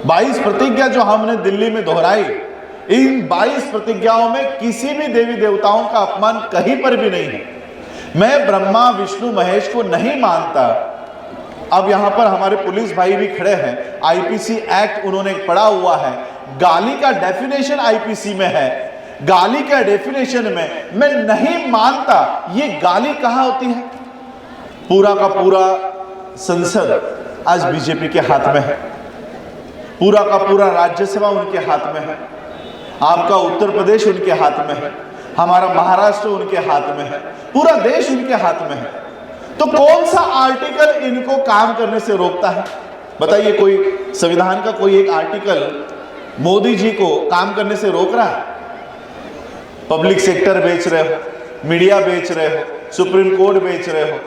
22 प्रतिज्ञा जो हमने दिल्ली में दोहराई, इन 22 प्रतिज्ञाओं में किसी भी देवी देवताओं का अपमान कहीं पर भी नहीं है। मैं ब्रह्मा विष्णु महेश को नहीं मानता। अब यहां पर हमारे पुलिस भाई भी खड़े हैं, आईपीसी एक्ट उन्होंने पढ़ा हुआ है, गाली का डेफिनेशन आईपीसी में है, गाली का डेफिनेशन में मैं नहीं मानता। ये गाली कहां होती है? पूरा का पूरा संसद आज बीजेपी के हाथ में है, पूरा का पूरा राज्यसभा उनके हाथ में है, आपका उत्तर प्रदेश उनके हाथ में है, हमारा महाराष्ट्र उनके हाथ में है, पूरा देश उनके हाथ में है। तो कौन सा आर्टिकल इनको काम करने से रोकता है? बताइए, कोई संविधान का कोई एक आर्टिकल मोदी जी को काम करने से रोक रहा है? पब्लिक सेक्टर बेच रहे हो, मीडिया बेच रहे हो, सुप्रीम कोर्ट बेच रहे हो,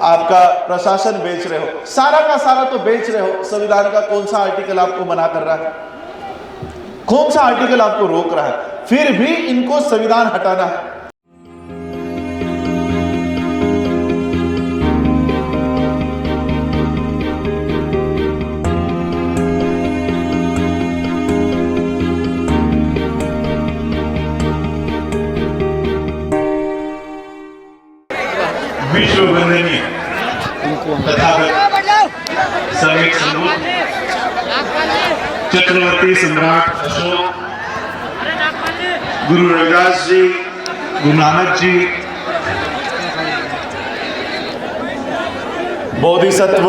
आपका प्रशासन बेच रहे हो, सारा का सारा तो बेच रहे हो। संविधान का कौन सा आर्टिकल आपको मना कर रहा है? कौन सा आर्टिकल आपको रोक रहा है? फिर भी इनको संविधान हटाना है। विश्व वंदनीय तथागत चक्रवर्ती सम्राट अशोक, गुरु रविदास जी, गुरु नानक जी, बोधिसत्व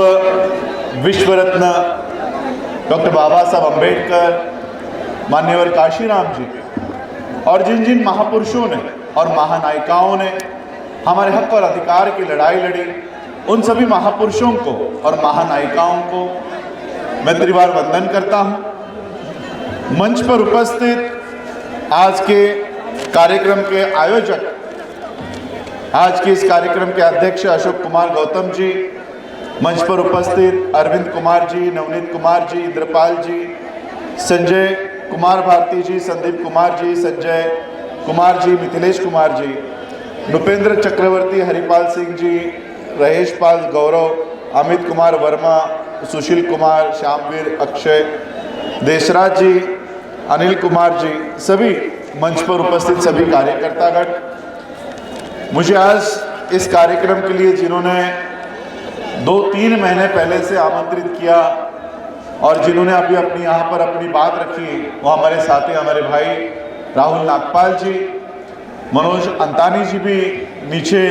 विश्व रत्न डॉक्टर बाबा साहब अम्बेडकर, मान्यवर काशीराम जी, और जिन जिन महापुरुषों ने और महानायिकाओं ने हमारे हक और अधिकार की लड़ाई लड़ी, उन सभी महापुरुषों को और महानायिकाओं को मैं त्रिवार वंदन करता हूं। मंच पर उपस्थित आज के कार्यक्रम के आयोजक, आज के इस कार्यक्रम के अध्यक्ष अशोक कुमार गौतम जी, मंच पर उपस्थित अरविंद कुमार जी, नवनीत कुमार जी, इंद्रपाल जी, संजय कुमार भारती जी, संदीप कुमार जी, संजय कुमार जी, मिथिलेश कुमार जी, भूपेंद्र चक्रवर्ती, हरिपाल सिंह जी, रहेश पाल गौरव, अमित कुमार वर्मा, सुशील कुमार, श्यामवीर, अक्षय, देशराज जी, अनिल कुमार जी, सभी मंच पर उपस्थित सभी कार्यकर्तागण, मुझे आज इस कार्यक्रम के लिए जिन्होंने 2-3 महीने पहले से आमंत्रित किया और जिन्होंने अभी अपनी यहाँ पर अपनी बात रखी, वो हमारे साथी, हमारे भाई राहुल नागपाल जी, मनोज अंतानी जी भी नीचे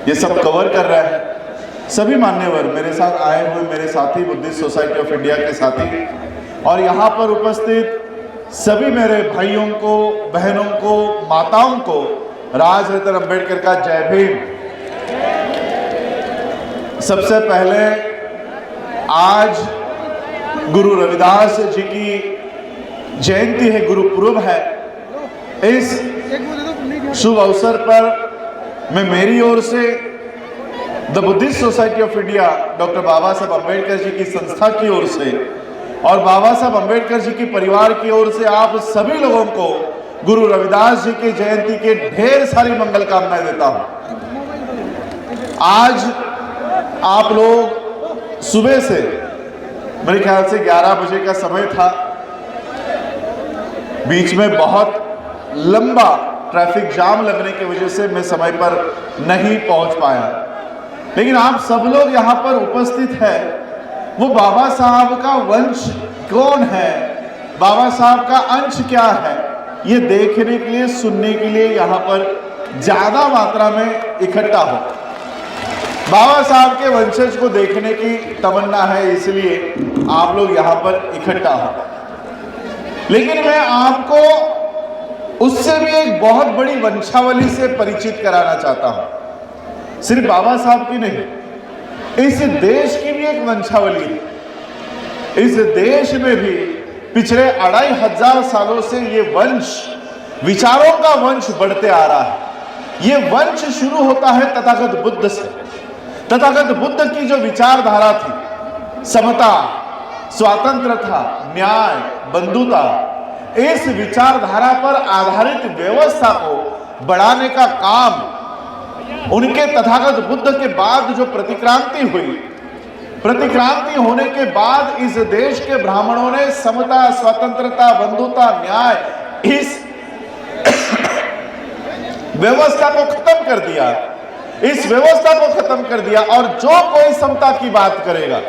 ये सब कवर कर रहे हैं। सभी मान्यवर मेरे साथ आए हुए मेरे साथी, बुद्धिस्ट सोसाइटी ऑफ इंडिया के साथी, और यहाँ पर उपस्थित सभी मेरे भाइयों को, बहनों को, माताओं को राज रतन अम्बेडकर का जय भीम। सबसे पहले आज गुरु रविदास जी की जयंती है, गुरुपुरब है। इस शुभ अवसर पर मैं मेरी ओर से the Buddhist society of India doctor Baba Saheb Ambedkar जी की संस्था की ओर से और बाबा साहब अम्बेडकर जी की परिवार की ओर से आप सभी लोगों को गुरु रविदास जी की जयंती के ढेर सारी मंगल कामनाएं देता हूं। आज आप लोग सुबह से, मेरे ख्याल से 11 बजे का समय था, बीच में बहुत लंबा ट्रैफिक जाम लगने की वजह से मैं समय पर नहीं पहुंच पाया, लेकिन आप सब लोग यहां पर उपस्थित हैं। वो बाबा साहब का वंश कौन है, बाबा साहब का अंश क्या है, ये देखने के लिए, सुनने के लिए यहां पर ज्यादा मात्रा में इकट्ठा हो। बाबा साहब के वंशज को देखने की तमन्ना है, इसलिए आप लोग यहां पर इकट्ठा हो। लेकिन मैं आपको उससे भी एक बहुत बड़ी वंशावली से परिचित कराना चाहता हूं। सिर्फ बाबा साहब की नहीं, इस देश की भी एक वंशावली है। इस देश में भी पिछले 2500 सालों से ये वंश, विचारों का वंश बढ़ते आ रहा है। ये वंश शुरू होता है तथागत बुद्ध से। तथागत बुद्ध की जो विचारधारा थी, समता, स्वतंत्रता, न्याय, बंधुता, इस विचारधारा पर आधारित व्यवस्था को बढ़ाने का काम उनके तथागत बुद्ध के बाद जो प्रतिक्रांति हुई, प्रतिक्रांति होने के बाद इस देश के ब्राह्मणों ने समता, स्वतंत्रता, बंधुता, न्याय, इस व्यवस्था को खत्म कर दिया, इस व्यवस्था को खत्म कर दिया। और जो कोई समता की बात करेगा,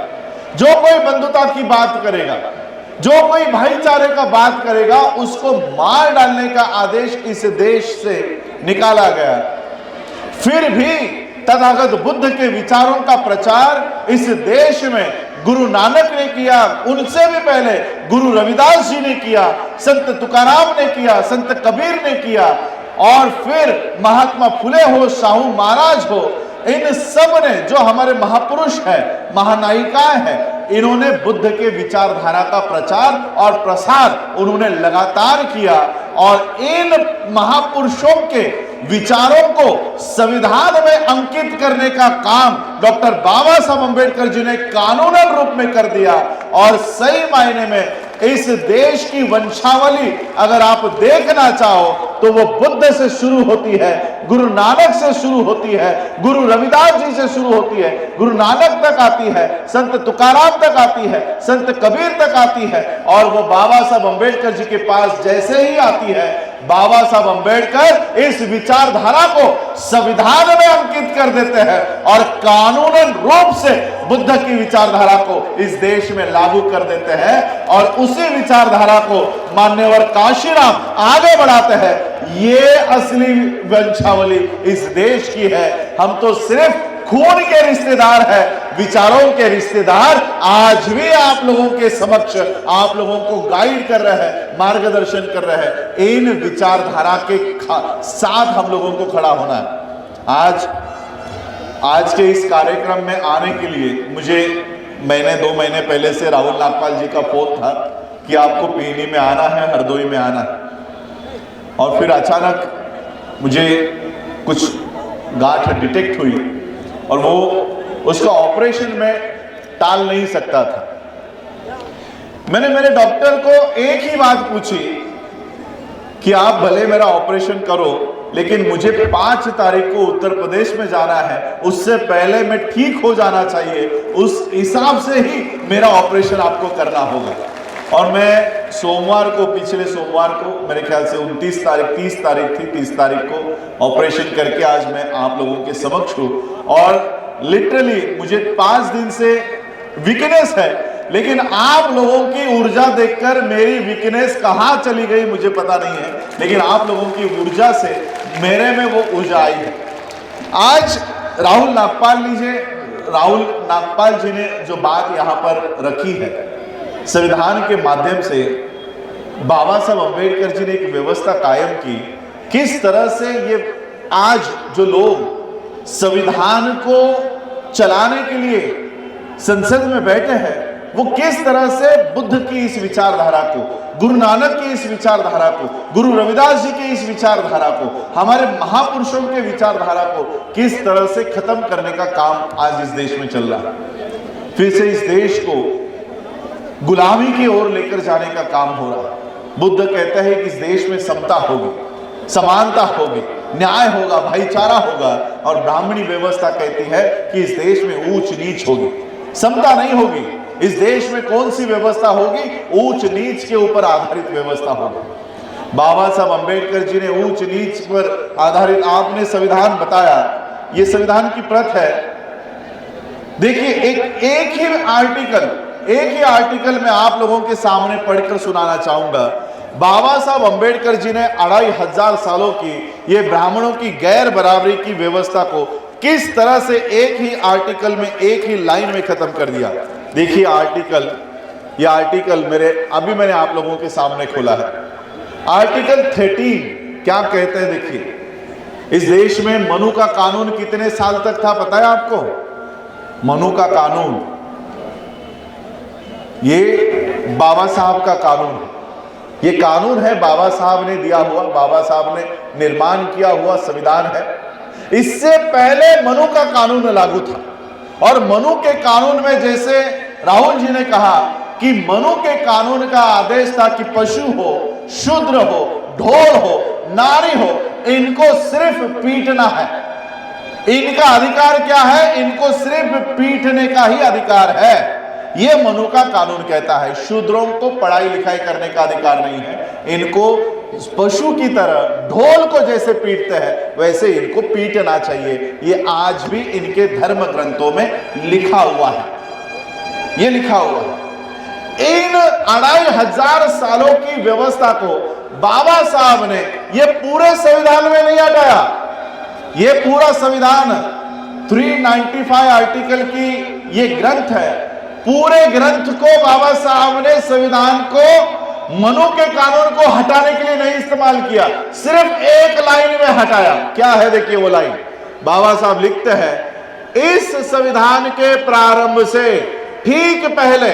जो कोई बंधुता की बात करेगा, जो कोई भाईचारे का बात करेगा, उसको मार डालने का आदेश इस देश से निकाला गया। फिर भी तथागत बुद्ध के विचारों का प्रचार इस देश में गुरु नानक ने किया, उनसे भी पहले गुरु रविदास जी ने किया, संत तुकाराम ने किया, संत कबीर ने किया, और फिर महात्मा फुले हो, साहू महाराज हो, इन सब ने, जो हमारे महापुरुष हैं, महानायिकाएं हैं, इन्होंने बुद्ध के विचारधारा का प्रचार और प्रसार उन्होंने लगातार किया। और इन महापुरुषों के विचारों को संविधान में अंकित करने का काम डॉक्टर बाबा साहब अम्बेडकर जी ने कानूनन रूप में कर दिया। और सही मायने में इस देश की वंशावली अगर आप देखना चाहो तो वो बुद्ध से शुरू होती है, गुरु नानक से शुरू होती है, गुरु रविदास जी से शुरू होती है, गुरु नानक तक आती है, संत तुकाराम तक आती है, संत कबीर तक आती है, और वो बाबा साहब अम्बेडकर जी के पास जैसे ही आती है, बाबा साहब अम्बेडकर इस विचारधारा को संविधान में अंकित कर देते हैं और कानूनन रूप से बुद्ध की विचारधारा को इस देश में लागू कर देते हैं। और उसी विचारधारा को मान्यवर काशीराम आगे बढ़ाते हैं। ये असली वंशावली इस देश की है। हम तो सिर्फ खून के रिश्तेदार है, विचारों के रिश्तेदार। आज भी आप लोगों के समक्ष, आप लोगों को गाइड कर रहे हैं, मार्गदर्शन कर रहे हैं। इन विचारधारा के साथ हम लोगों को खड़ा होना है। आज के इस कार्यक्रम में आने के लिए मुझे 2 महीने पहले से राहुल नागपाल जी का फोन था कि आपको पीनी में आना है, हरदोई में आना है। और फिर अचानक मुझे कुछ गांठ डिटेक्ट हुई और वो उसका ऑपरेशन में टाल नहीं सकता था। मैंने मेरे डॉक्टर को एक ही बात पूछी कि आप भले मेरा ऑपरेशन करो, लेकिन मुझे 5 तारीख को उत्तर प्रदेश में जाना है, उससे पहले मैं ठीक हो जाना चाहिए, उस हिसाब से ही मेरा ऑपरेशन आपको करना होगा। और मैं सोमवार को, पिछले सोमवार को, मेरे ख्याल से 29 तारीख, 30 तारीख थी, 30 तारीख को ऑपरेशन करके आज मैं आप लोगों के समक्ष हूँ। और लिटरली मुझे 5 दिन से वीकनेस है, लेकिन आप लोगों की ऊर्जा देखकर मेरी वीकनेस कहाँ चली गई मुझे पता नहीं है, लेकिन आप लोगों की ऊर्जा से मेरे में वो ऊर्जा आई है। आज राहुल नागपाल जी ने जो बात यहाँ पर रखी है, संविधान के माध्यम से बाबा साहब अम्बेडकर जी ने एक व्यवस्था कायम की। किस तरह से ये आज जो लोग संविधान को चलाने के लिए संसद में बैठे हैं, वो किस तरह से बुद्ध की इस विचारधारा को, गुरु नानक की इस विचारधारा को, गुरु रविदास जी की इस विचारधारा को, हमारे महापुरुषों के विचारधारा को किस तरह से खत्म करने का काम आज इस देश में चल रहा है। फिर से इस देश को गुलामी की ओर लेकर जाने का काम हो रहा है। बुद्ध कहते हैं कि इस देश में समता होगी, समानता होगी, न्याय होगा, भाईचारा होगा, और ब्राह्मणी व्यवस्था कहती है कि इस देश में ऊंच नीच होगी, समता नहीं होगी। इस देश में कौन सी व्यवस्था होगी? ऊंच नीच के ऊपर आधारित व्यवस्था होगी। बाबा साहब अम्बेडकर जी ने ऊंच नीच पर आधारित, आपने संविधान बताया, ये संविधान की प्रत है। देखिए एक ही आर्टिकल में आप लोगों के सामने पढ़कर सुनाना चाहूंगा। बाबा साहब अम्बेडकर जी ने 2500 सालों की ये ब्राह्मणों की गैर बराबरी की व्यवस्था को किस तरह से एक ही आर्टिकल में, एक ही लाइन में खत्म कर दिया। देखिए ये आर्टिकल मैंने आप लोगों के सामने खोला है। आर्टिकल 13 क्या कहते हैं? देखिए, इस देश में मनु का कानून कितने साल तक था पता है आपको? मनु का कानून ये बाबा साहब का कानून है। ये कानून है बाबा साहब ने दिया हुआ, बाबा साहब ने निर्माण किया हुआ संविधान है। इससे पहले मनु का कानून लागू था, और मनु के कानून में, जैसे राहुल जी ने कहा कि मनु के कानून का आदेश था कि पशु हो, शूद्र हो, ढोल हो, नारी हो, इनको सिर्फ पीटना है, इनका अधिकार क्या है? इनको सिर्फ पीटने का ही अधिकार है। यह मनु का कानून कहता है। शूद्रों को पढ़ाई लिखाई करने का अधिकार नहीं है। इनको पशु की तरह ढोल को जैसे पीटते हैं वैसे इनको पीटना चाहिए। ये आज भी इनके धर्म ग्रंथों में लिखा हुआ है। ये लिखा हुआ है। इन 2500 सालों की व्यवस्था को बाबा साहब ने ये पूरे संविधान में नहीं हटाया। ये पूरा संविधान 395 आर्टिकल की ये ग्रंथ है। पूरे ग्रंथ को बाबा साहब ने संविधान को मनु के कानून को हटाने के लिए नहीं इस्तेमाल किया, सिर्फ एक लाइन में हटाया। क्या है? देखिए वो लाइन। बाबा साहब लिखते हैं, इस संविधान के प्रारंभ से ठीक पहले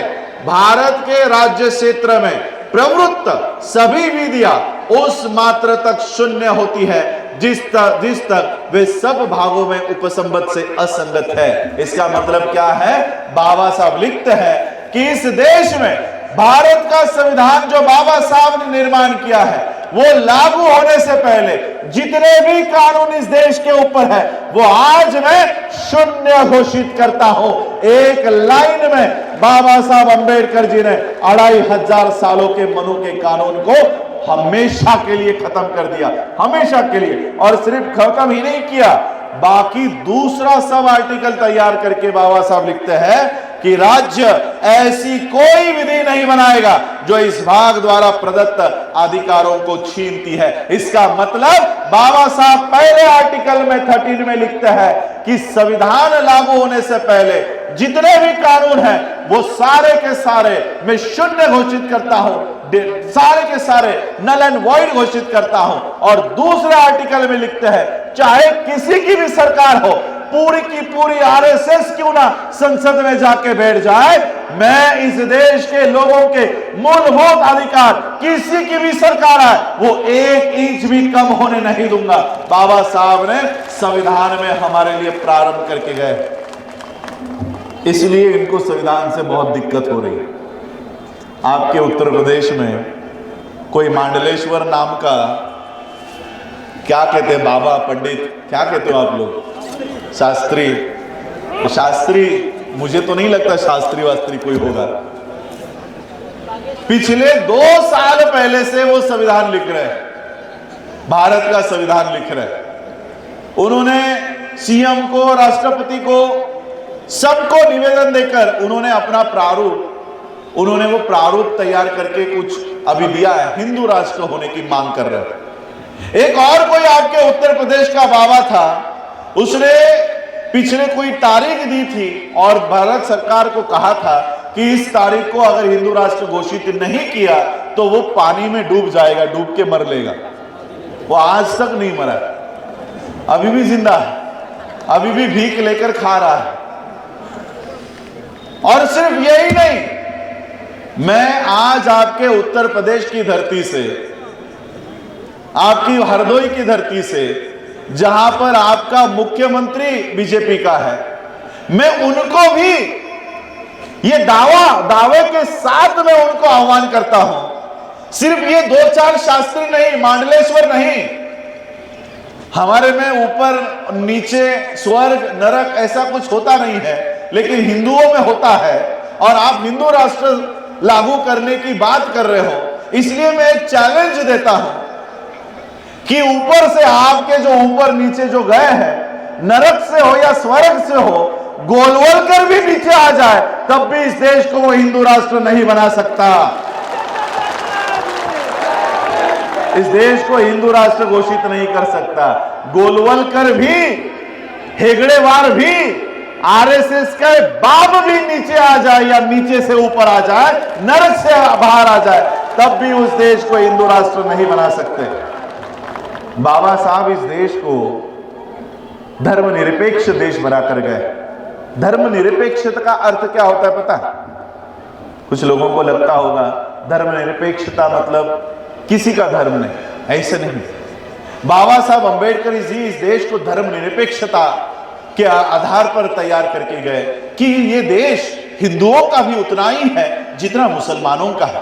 भारत के राज्य क्षेत्र में प्रवृत्त सभी विधियां उस मात्र तक शून्य होती है जिस तक वे सब भागों में उपसंबद्ध से असंगत है। इसका मतलब क्या है? बाबा साहब लिखते हैं कि इस देश में भारत का संविधान जो बाबा साहब ने निर्माण किया है वो लागू होने से पहले जितने भी कानून इस देश के ऊपर है वो आज मैं शून्य घोषित करता हूं। एक लाइन में बाबा साहब अंबेडकर जी ने 2500 सालों के मनु के कानून को हमेशा के लिए खत्म कर दिया। हमेशा के लिए। और सिर्फ खत्म ही नहीं किया, बाकी दूसरा सब आर्टिकल तैयार करके बाबा साहब लिखते हैं कि राज्य ऐसी कोई विधि नहीं बनाएगा जो इस भाग द्वारा प्रदत्त अधिकारों को छीनती है। इसका मतलब बाबा साहब पहले आर्टिकल में 13 में लिखते हैं कि संविधान लागू होने से पहले जितने भी कानून हैं वो सारे के सारे मैं शून्य घोषित करता हूं, सारे के सारे नल एंड वॉइड घोषित करता हूं। और दूसरे आर्टिकल में लिखते हैं चाहे किसी की भी सरकार हो, पूरी की पूरी आरएसएस क्यों ना संसद में जाके बैठ जाए, मैं इस देश के लोगों के मूलभूत अधिकार किसी की भी सरकार है वो 1 इंच भी कम होने नहीं दूंगा। बाबा साहब ने संविधान में हमारे लिए प्रारंभ करके गए। इसलिए इनको संविधान से बहुत दिक्कत हो रही है। आपके उत्तर प्रदेश में कोई मांडलेश्वर नाम का, क्या कहते हैं, बाबा पंडित, क्या कहते हो आप लोग, शास्त्री, शास्त्री, मुझे तो नहीं लगता शास्त्री वास्त्री कोई होगा। पिछले 2 साल पहले से वो संविधान लिख रहे हैं, भारत का संविधान लिख रहे हैं। उन्होंने सीएम को, राष्ट्रपति को, सबको निवेदन देकर उन्होंने अपना प्रारूप, उन्होंने वो प्रारूप तैयार करके कुछ अभी दिया है। हिंदू राष्ट्र होने की मांग कर रहे हैं। एक और कोई आपके उत्तर प्रदेश का बाबा था, उसने पिछले कोई तारीख दी थी और भारत सरकार को कहा था कि इस तारीख को अगर हिंदू राष्ट्र घोषित नहीं किया तो वो पानी में डूब जाएगा, डूब के मर लेगा। वो आज तक नहीं मरा, अभी भी जिंदा है, अभी भी भीख लेकर खा रहा है। और सिर्फ यही नहीं, मैं आज आपके उत्तर प्रदेश की धरती से, आपकी हरदोई की धरती से, जहां पर आपका मुख्यमंत्री बीजेपी का है, मैं उनको भी ये दावे के साथ मैं उनको आह्वान करता हूं। सिर्फ ये 2-4 शास्त्री नहीं, मांडलेश्वर नहीं, हमारे में ऊपर नीचे स्वर्ग नरक ऐसा कुछ होता नहीं है, लेकिन हिंदुओं में होता है। और आप हिंदू राष्ट्र लागू करने की बात कर रहे हो, इसलिए मैं एक चैलेंज देता हूं कि ऊपर से आपके जो ऊपर नीचे जो गए हैं, नरक से हो या स्वर्ग से हो, गोलवल कर भी नीचे आ जाए तब भी इस देश को वो हिंदू राष्ट्र नहीं बना सकता। इस देश को हिंदू राष्ट्र घोषित नहीं कर सकता। गोलवलकर भी, हेगड़ेवार भी, आरएसएस का बाप भी नीचे आ जाए या नीचे से ऊपर आ जाए, नरक से बाहर आ जाए, तब भी उस देश को हिंदू राष्ट्र नहीं बना सकते। बाबा साहब इस देश को धर्मनिरपेक्ष देश बनाकर गए। धर्मनिरपेक्षता का अर्थ क्या होता है पता? कुछ लोगों को लगता होगा धर्मनिरपेक्षता मतलब किसी का धर्म नहीं, ऐसे नहीं। बाबा साहब अंबेडकर जी इस देश को धर्मनिरपेक्षता के आधार पर तैयार करके गए कि ये देश हिंदुओं का भी उतना ही है जितना मुसलमानों का है,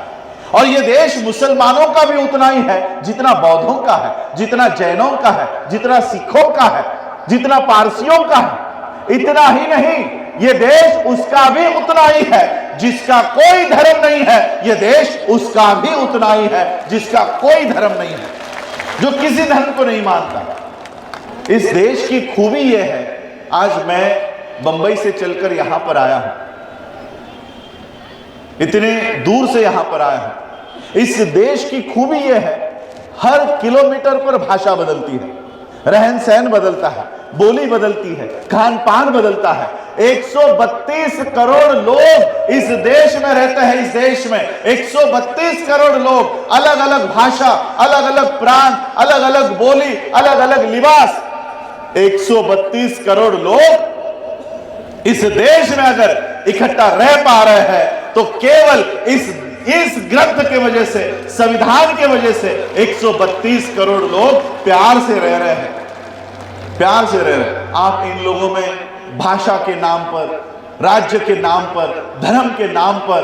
और ये देश मुसलमानों का भी उतना ही है जितना बौद्धों का है, जितना जैनों का है, जितना सिखों का है। जितना पारसियों का है। इतना ही नहीं, ये देश उसका भी उतना ही है जिसका कोई धर्म नहीं है। ये देश उसका भी उतना ही है जिसका कोई धर्म नहीं है, जो किसी धर्म को नहीं मानता। इस देश की खूबी यह है, आज मैं बंबई से चलकर यहां पर आया हूं, इतने दूर से यहां पर आया हूं। इस देश की खूबी यह है, हर किलोमीटर पर भाषा बदलती है, रहन सहन बदलता है, बोली बदलती है, खान पान बदलता है। 132 करोड़ लोग इस देश में रहते हैं। इस देश में 132 करोड़ लोग, अलग अलग भाषा, अलग अलग प्रांत, अलग अलग बोली, अलग अलग लिबास। 132 करोड़ लोग इस देश में अगर इकट्ठा रह पा रहे हैं तो केवल इस ग्रंथ के वजह से, संविधान के वजह से 132 करोड़ लोग प्यार से रह रहे हैं, प्यार से रह रहे हैं। आप इन लोगों में भाषा के नाम पर, राज्य के नाम पर, धर्म के नाम पर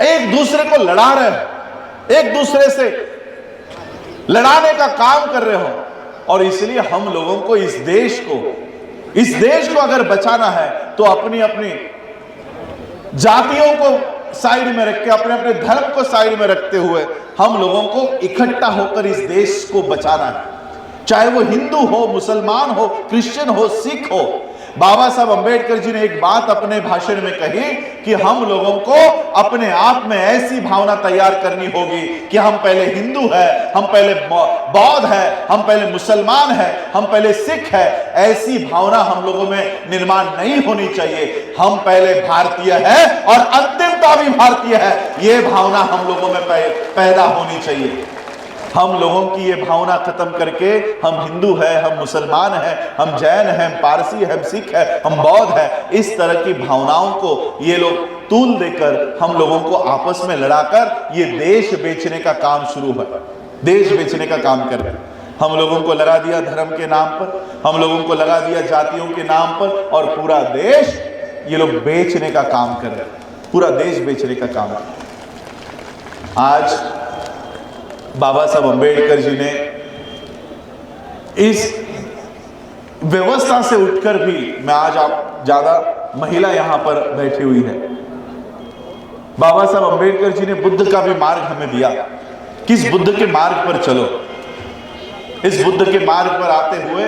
एक दूसरे को लड़ा रहे हो, एक दूसरे से लड़ाने का काम कर रहे हो। और इसलिए हम लोगों को इस देश को अगर बचाना है तो अपनी अपनी जातियों को साइड में रख के, अपने अपने धर्म को साइड में रखते हुए हम लोगों को इकट्ठा होकर इस देश को बचाना है। चाहे वो हिंदू हो, मुसलमान हो, क्रिश्चियन हो, सिख हो। बाबा साहब अंबेडकर जी ने एक बात अपने भाषण में कही कि हम लोगों को अपने आप में ऐसी भावना तैयार करनी होगी कि हम पहले हिंदू है, हम पहले बौद्ध है, हम पहले मुसलमान है, हम पहले सिख है। ऐसी भावना हम लोगों में निर्माण नहीं होनी चाहिए। हम पहले भारतीय है और अंतिमता भी भारतीय है, यह भावना हम लोगों में पैदा होनी चाहिए। हम लोगों की ये भावना खत्म करके हम हिंदू है, हम मुसलमान है, हम जैन है, हम पारसी है, हम सिख है, हम बौद्ध है, इस तरह की भावनाओं को ये लोग तूल देकर हम लोगों को आपस में लड़ाकर ये देश बेचने का काम शुरू है, देश बेचने का काम कर रहे हैं। हम लोगों को लगा दिया धर्म के नाम पर, हम लोगों को लगा दिया जातियों के नाम पर, और पूरा देश ये लोग बेचने का काम कर रहे हैं, पूरा देश बेचने का काम कर रहे हैं। आज बाबा साहब अंबेडकर जी ने इस व्यवस्था से उठकर भी, मैं आज आप ज्यादा महिला यहां पर बैठी हुई है, बाबा साहब अंबेडकर जी ने बुद्ध का भी मार्ग हमें दिया कि इस बुद्ध के मार्ग पर चलो। इस बुद्ध के मार्ग पर आते हुए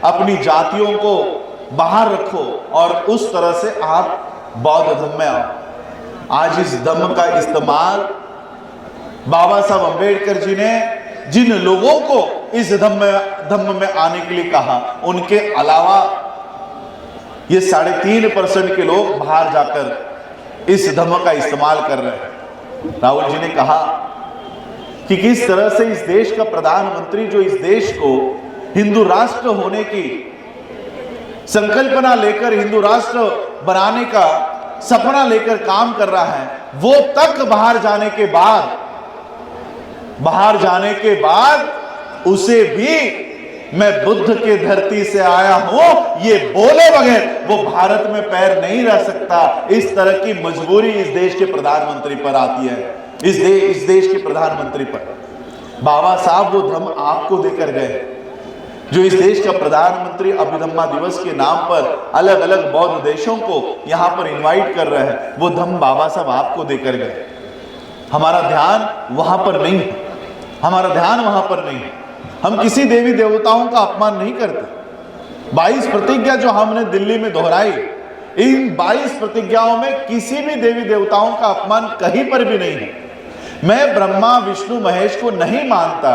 अपनी जातियों को बाहर रखो और उस तरह से आप बौद्ध धर्म में आओ। आज इस धम्म का इस्तेमाल बाबा साहब अंबेडकर जी ने जिन लोगों को इस धम्म में आने के लिए कहा, उनके अलावा ये 3.5% के लोग बाहर जाकर इस धम्म का इस्तेमाल कर रहे हैं। राहुल जी ने कहा कि किस तरह से इस देश का प्रधानमंत्री, जो इस देश को हिंदू राष्ट्र होने की संकल्पना लेकर, हिंदू राष्ट्र बनाने का सपना लेकर काम कर रहा है, वो तक बाहर जाने के बाद उसे भी मैं बुद्ध के धरती से आया हूं ये बोले बगैर वो भारत में पैर नहीं रह सकता। इस तरह की मजबूरी इस देश के प्रधानमंत्री पर आती है, इस देश के प्रधानमंत्री पर। बाबा साहब वो धम्म आपको देकर गए, जो इस देश का प्रधानमंत्री अभिधम्मा दिवस के नाम पर अलग अलग बौद्ध देशों को यहां पर इनवाइट कर रहे हैं, वो धम्म बाबा साहब आपको देकर गए। हमारा ध्यान वहां पर नहीं है, हमारा ध्यान वहां पर नहीं है। हम किसी देवी देवताओं का अपमान नहीं करते। 22 प्रतिज्ञा जो हमने दिल्ली में दोहराई, इन 22 प्रतिज्ञाओं में किसी भी देवी देवताओं का अपमान कहीं पर भी नहीं है। मैं ब्रह्मा विष्णु महेश को नहीं मानता।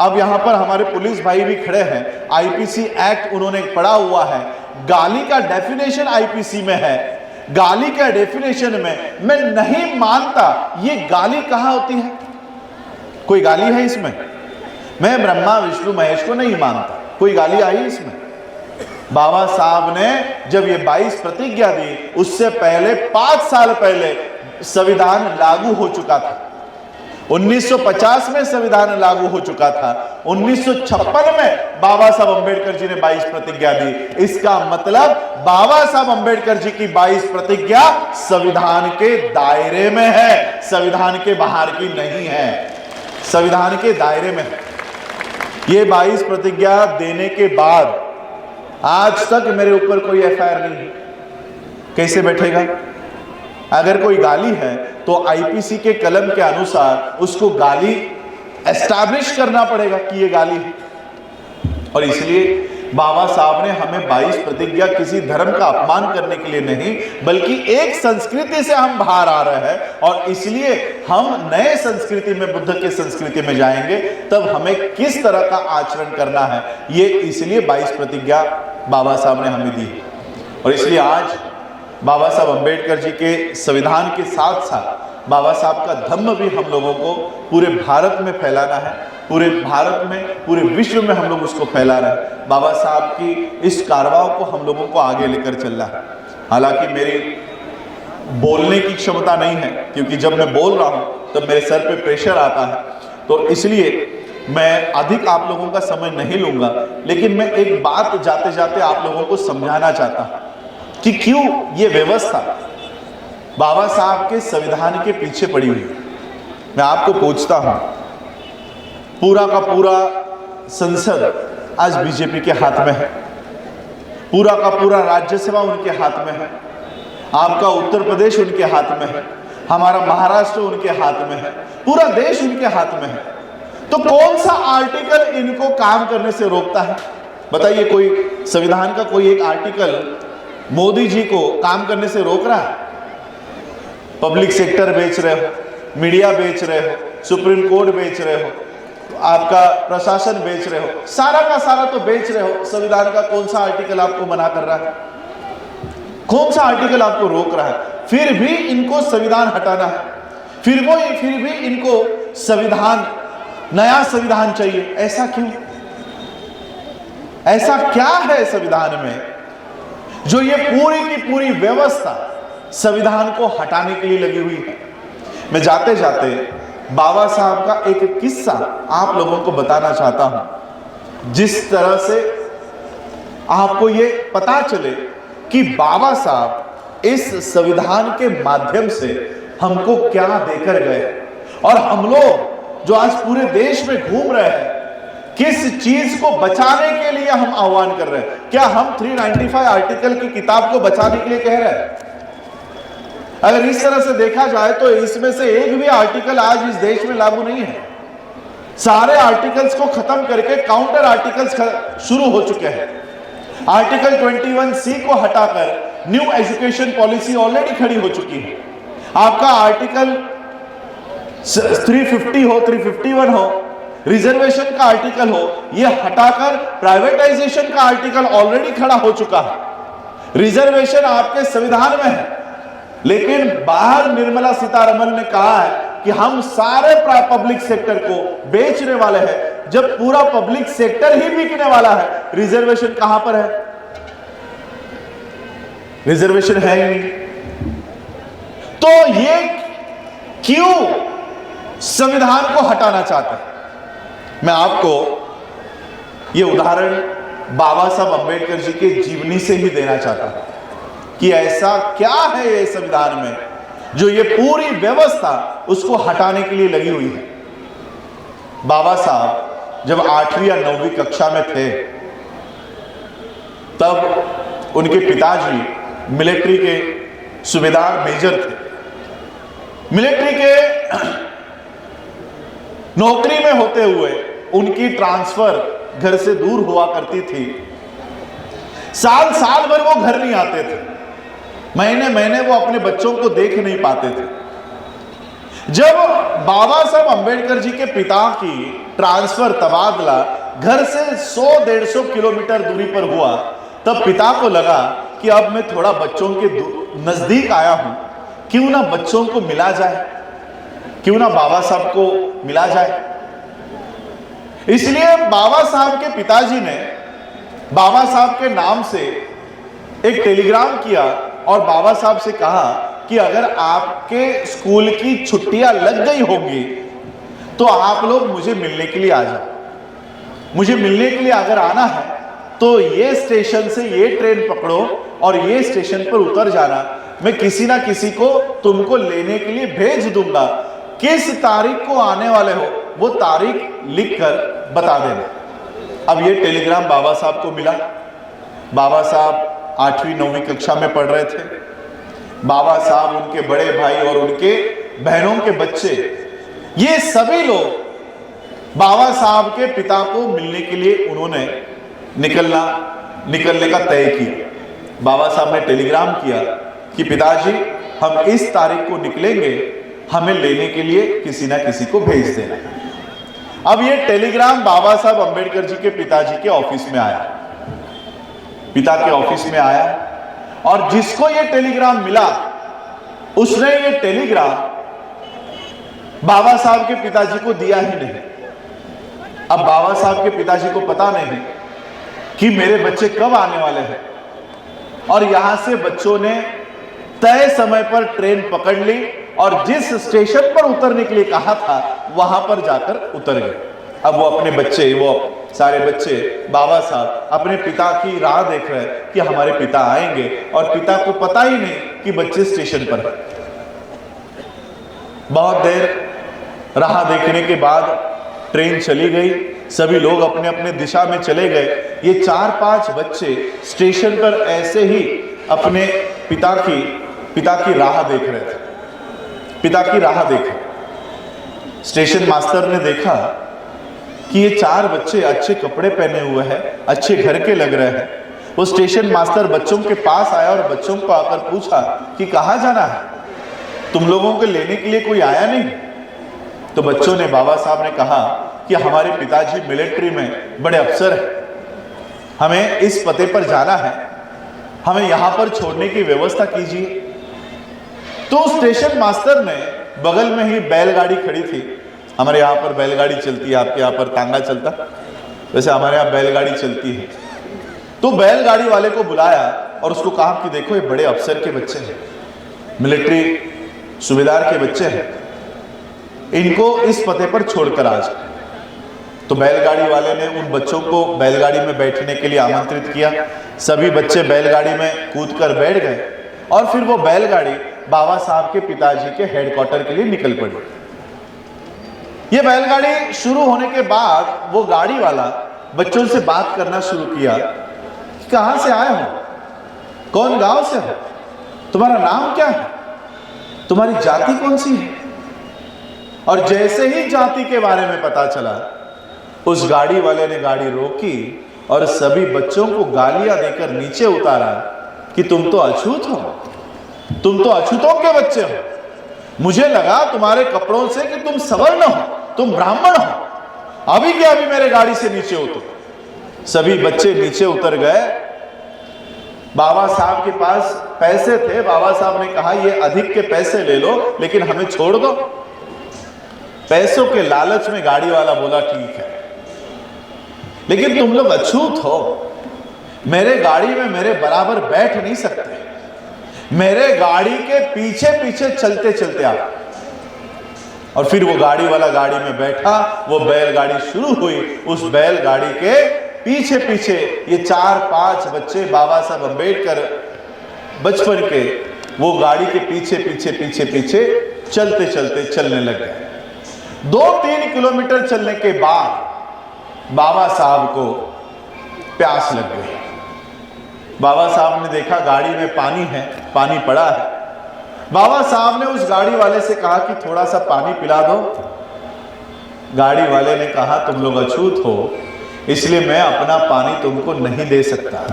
अब यहां पर हमारे पुलिस भाई भी खड़े हैं, आईपीसी एक्ट उन्होंने पढ़ा हुआ है, गाली का डेफिनेशन आईपीसी में है। गाली का डेफिनेशन में मैं नहीं मानता, ये गाली कहां होती है? कोई गाली है इसमें? मैं ब्रह्मा विष्णु महेश को नहीं मानता, कोई गाली आई इसमें? बाबा साहब ने जब ये 22 प्रतिज्ञा दी, उससे पहले 5 साल पहले संविधान लागू हो चुका था। 1950 में संविधान लागू हो चुका था। 1956 में बाबा साहब अंबेडकर जी ने 22 प्रतिज्ञा दी। इसका मतलब बाबा साहब अंबेडकर जी की 22 प्रतिज्ञा संविधान के दायरे में है, संविधान के बाहर की नहीं है, संविधान के दायरे में है। ये 22 प्रतिज्ञा देने के बाद आज तक मेरे ऊपर कोई एफआईआर नहीं है। कैसे बैठेगा? अगर कोई गाली है तो आईपीसी के कलम के अनुसार उसको गाली एस्टैब्लिश करना पड़ेगा कि ये गाली है। और इसलिए बाबा साहब ने हमें 22 प्रतिज्ञा किसी धर्म का अपमान करने के लिए नहीं, बल्कि एक संस्कृति से हम बाहर आ रहे हैं और इसलिए हम नए संस्कृति में, बुद्ध के संस्कृति में जाएंगे, तब हमें किस तरह का आचरण करना है, ये इसलिए 22 प्रतिज्ञा बाबा साहब ने हमें दी। और इसलिए आज बाबा साहब अम्बेडकर जी के संविधान के साथ साथ बाबा साहब का धम्म भी हम लोगों को पूरे भारत में फैलाना है। पूरे भारत में, पूरे विश्व में हम लोग उसको फैला रहे हैं। बाबा साहब की इस कारवां को हम लोगों को आगे लेकर चलना है। हालांकि मेरी बोलने की क्षमता नहीं है, क्योंकि जब मैं बोल रहा हूं तब मेरे सर पे प्रेशर आता है, तो इसलिए मैं अधिक आप लोगों का समय नहीं लूंगा। लेकिन मैं एक बात जाते जाते आप लोगों को समझाना चाहता हूं कि क्यों ये व्यवस्था बाबा साहब के संविधान के पीछे पड़ी हुई है। मैं आपको पूछता हूं, पूरा का पूरा संसद आज बीजेपी के हाथ में है, पूरा का पूरा राज्यसभा उनके हाथ में है, आपका उत्तर प्रदेश उनके हाथ में है, हमारा महाराष्ट्र उनके हाथ में है, पूरा देश उनके हाथ में है। तो कौन सा आर्टिकल इनको काम करने से रोकता है? बताइए, कोई संविधान का कोई एक आर्टिकल मोदी जी को काम करने से रोक रहा है? पब्लिक सेक्टर बेच रहे हो, मीडिया बेच रहे हो, सुप्रीम कोर्ट बेच रहे हो, आपका प्रशासन बेच रहे हो, सारा का सारा तो बेच रहे हो। संविधान का कौन सा आर्टिकल आपको मना कर रहा है? कौन सा आर्टिकल आपको रोक रहा है? फिर भी इनको संविधान हटाना है, फिर भी इनको संविधान, नया संविधान चाहिए। ऐसा क्यों? ऐसा क्या है संविधान में जो ये पूरी की पूरी व्यवस्था संविधान को हटाने के लिए लगी हुई है? मैं जाते जाते बाबा साहब का एक किस्सा आप लोगों को बताना चाहता हूं, जिस तरह से आपको ये पता चले कि बाबा साहब इस संविधान के माध्यम से हमको क्या देकर गए, और हम लोग जो आज पूरे देश में घूम रहे हैं, किस चीज को बचाने के लिए हम आह्वान कर रहे हैं। क्या हम 395 आर्टिकल की किताब को बचाने के लिए कह रहे हैं? अगर इस तरह से देखा जाए तो इसमें से एक भी आर्टिकल आज इस देश में लागू नहीं है। सारे आर्टिकल्स को खत्म करके काउंटर आर्टिकल्स शुरू हो चुके हैं। आर्टिकल 21C को हटाकर न्यू एजुकेशन पॉलिसी ऑलरेडी खड़ी हो चुकी है। आपका आर्टिकल 350 हो, 351 हो, रिजर्वेशन का आर्टिकल हो, यह हटाकर प्राइवेटाइजेशन का आर्टिकल ऑलरेडी खड़ा हो चुका है। रिजर्वेशन आपके संविधान में है, लेकिन बाहर निर्मला सीतारमण ने कहा है कि हम सारे पब्लिक सेक्टर को बेचने वाले हैं। जब पूरा पब्लिक सेक्टर ही बिकने वाला है, रिजर्वेशन कहां पर है? रिजर्वेशन है ही नहीं। तो ये क्यों संविधान को हटाना चाहते हैं? मैं आपको ये उदाहरण बाबा साहब अम्बेडकर जी के जीवनी से ही देना चाहता हूं कि ऐसा क्या है ये संविधान में जो ये पूरी व्यवस्था उसको हटाने के लिए लगी हुई है। बाबा साहब जब 8वीं या 9वीं कक्षा में थे, तब उनके पिताजी मिलिट्री के सूबेदार मेजर थे। मिलिट्री के नौकरी में होते हुए उनकी ट्रांसफर घर से दूर हुआ करती थी। साल साल भर वो घर नहीं आते थे, महीने महीने वो अपने बच्चों को देख नहीं पाते थे। जब बाबा साहब अम्बेडकर जी के पिता की ट्रांसफर, तबादला घर से 100-150 किलोमीटर दूरी पर हुआ, तब पिता को लगा कि अब मैं थोड़ा बच्चों के नजदीक आया हूं, क्यों ना बच्चों को मिला जाए, क्यों ना बाबा साहब को मिला जाए। इसलिए बाबा साहब के पिताजी ने बाबा साहब के नाम से एक टेलीग्राम किया और बाबा साहब से कहा कि अगर आपके स्कूल की छुट्टियां लग गई होंगी तो आप लोग मुझे मिलने के लिए आ जाओ। मुझे मिलने के लिए अगर आना है तो ये स्टेशन से ये ट्रेन पकड़ो और ये स्टेशन पर उतर जाना। मैं किसी ना किसी को तुमको लेने के लिए भेज दूंगा। किस तारीख को आने वाले हो वो तारीख लिखकर बता देना। अब ये टेलीग्राम बाबा साहब को मिला। बाबा साहब 8वीं 9वीं कक्षा में पढ़ रहे थे। बाबा साहब, उनके बड़े भाई और उनके बहनों के बच्चे, ये सभी लोग बाबा साहब के पिता को मिलने के लिए उन्होंने निकलने का तय किया। बाबा साहब ने टेलीग्राम किया कि पिताजी, हम इस तारीख को निकलेंगे, हमें लेने के लिए किसी ना किसी को भेज देना। अब ये टेलीग्राम बाबा साहब अंबेडकर जी के पिताजी के ऑफिस में आया, पिता के ऑफिस में आया, और जिसको ये टेलीग्राम मिला उसने ये टेलीग्राम बाबा साहब के पिताजी को दिया ही नहीं। अब बाबा साहब के पिताजी को पता नहीं कि मेरे बच्चे कब आने वाले हैं, और यहां से बच्चों ने तय समय पर ट्रेन पकड़ ली और जिस स्टेशन पर उतरने के लिए कहा था वहां पर जाकर उतर गए। अब वो अपने बच्चे, वो सारे बच्चे, बाबा साहब अपने पिता की राह देख रहे हैं कि हमारे पिता आएंगे, और पिता को पता ही नहीं कि बच्चे स्टेशन पर हैं। बहुत देर राह देखने के बाद ट्रेन चली गई, सभी लोग अपने अपने दिशा में चले गए। ये 4-5 बच्चे स्टेशन पर ऐसे ही अपने पिता की राह देख रहे थे, पिता की राह देख। स्टेशन मास्टर ने देखा कि ये 4 बच्चे अच्छे कपड़े पहने हुए हैं, अच्छे घर के लग रहे हैं। वो स्टेशन मास्टर बच्चों के पास आया और बच्चों को आकर पूछा कि कहाँ जाना है, तुम लोगों को लेने के लिए कोई आया नहीं? तो बच्चों ने, बाबा साहब ने कहा कि हमारे पिताजी मिलिट्री में बड़े अफसर हैं, हमें इस पते पर जाना है, हमें यहां पर छोड़ने की व्यवस्था कीजिए। तो स्टेशन मास्टर ने, बगल में ही बैलगाड़ी खड़ी थी, हमारे यहाँ पर बैलगाड़ी चलती है, आपके यहाँ पर तांगा चलता, वैसे हमारे यहाँ बैलगाड़ी चलती है। तो बैलगाड़ी वाले को बुलाया और उसको कहा कि देखो ये बड़े अफसर के बच्चे हैं, मिलिट्री सूबेदार के बच्चे हैं, इनको इस पते पर छोड़कर आ जाए। तो बैलगाड़ी वाले ने उन बच्चों को बैलगाड़ी में बैठने के लिए आमंत्रित किया। सभी बच्चे बैलगाड़ी में कूदकर बैठ गए और फिर वो बैलगाड़ी बाबा साहब के पिताजी के हेडक्वार्टर के लिए निकल पड़ी। ये बैलगाड़ी शुरू होने के बाद वो गाड़ी वाला बच्चों से बात करना शुरू किया कि कहां से आए हो, कौन गांव से हो, तुम्हारा नाम क्या है, तुम्हारी जाति कौन सी है। और जैसे ही जाति के बारे में पता चला, उस गाड़ी वाले ने गाड़ी रोकी और सभी बच्चों को गालियां देकर नीचे उतारा कि तुम तो अछूत हो, तुम तो अछूतों के बच्चे हो, मुझे लगा तुम्हारे कपड़ों से कि तुम सवर्ण हो, तुम ब्राह्मण हो, अभी के अभी मेरे गाड़ी से नीचे उतरो। सभी बच्चे नीचे उतर गए। बाबा साहब के पास पैसे थे, बाबा साहब ने कहा ये अधिक के पैसे ले लो लेकिन हमें छोड़ दो। पैसों के लालच में गाड़ी वाला बोला ठीक है, लेकिन तुम लोग अछूत हो, मेरे गाड़ी में मेरे बराबर बैठ नहीं सकते, मेरे गाड़ी के पीछे पीछे चलते चलते आ। और फिर वो गाड़ी वाला गाड़ी में बैठा, वो बैलगाड़ी शुरू हुई। उस बैलगाड़ी के पीछे पीछे ये 4-5 बच्चे बाबा साहब अंबेडकर बचपन के, वो गाड़ी के पीछे पीछे पीछे पीछे चलते चलते चलने लग गए। 2-3 किलोमीटर चलने के बाद बाबा साहब को प्यास लग गई। बाबा साहब ने देखा गाड़ी में पानी है, पानी पड़ा है। बाबा साहब ने उस गाड़ी वाले से कहा कि थोड़ा सा पानी पिला दो। गाड़ी वाले ने कहा तुम लोग अछूत हो, इसलिए मैं अपना पानी तुमको नहीं दे सकता।